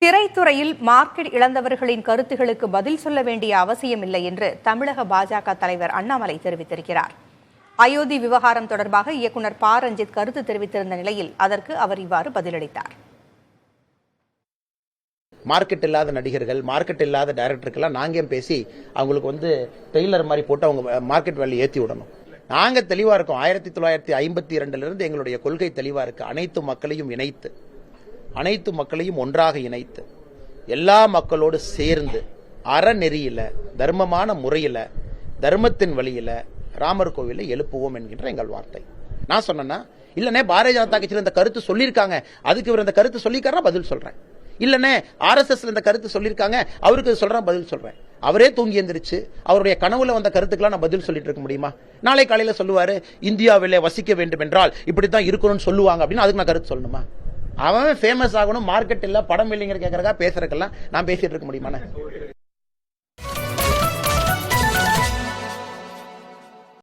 திரைத்துறையில் மார்க்கெட் இழந்தவர்களின் கருத்துகளுக்கு பதில் சொல்ல வேண்டிய அவசியமில்லை என்று தமிழக பாஜக தலைவர் அண்ணாமலை தெரிவித்திருக்கிறார். அயோத்தி விவகாரம் தொடர்பாக இயக்குநர் ப. ரஞ்சித் கருத்து தெரிவித்திருந்த நிலையில் அதற்கு அவர் இவ்வாறு பதிலளித்தார். மார்க்கெட் இல்லாத நடிகர்கள், மார்க்கெட் இல்லாத டைரக்டருக்கெல்லாம் நாங்க பேசி அவங்களுக்கு டெய்லர் மாதிரி போட்டு அவங்க மார்க்கெட் வேல்யூ ஏற்றி விடணும். நாங்க தெளிவா இருக்கோம். 1952 எங்களுடைய கொள்கை தெளிவா இருக்கு. அனைத்து மக்களையும் இணைத்து, அனைத்து மக்களையும் ஒன்றாக இணைத்து, எல்லா மக்களோடு சேர்ந்து அறநெறியில, தர்மமான முறையில, தர்மத்தின் வழியில ராமர் கோவிலை எழுப்புவோம் என்கின்ற எங்கள் வார்த்தை. நான் சொன்னேன்னா இல்லனே பாரதிய ஜனதா கட்சியில் இந்த கருத்து சொல்லியிருக்காங்க, அதுக்கு இவர் இந்த கருத்து சொல்லியிருக்காருன்னா பதில் சொல்றேன். இல்லனே RSS இந்த கருத்து சொல்லியிருக்காங்க, அவருக்கு சொல்றேன் பதில் சொல்றேன். அவரே தூங்கி எந்திரிச்சு அவருடைய கனவுல வந்த கருத்துக்கெல்லாம் நான் பதில் சொல்லிட்டு இருக்க முடியுமா? நாளை காலையில சொல்லுவாரு இந்தியாவிலே வசிக்க வேண்டும் என்றால் இப்படித்தான் இருக்கணும்னு சொல்லுவாங்க அப்படின்னு, அதுக்கு நான் கருத்து சொல்லணுமா? அவன் ஃபேமஸ் ஆகணும், மார்க்கெட் இல்ல, படம் இல்லைங்கிற கேட்கறக்கா பேசுறதுக்கெல்லாம் நான் பேசிட்டு இருக்க முடியுமா?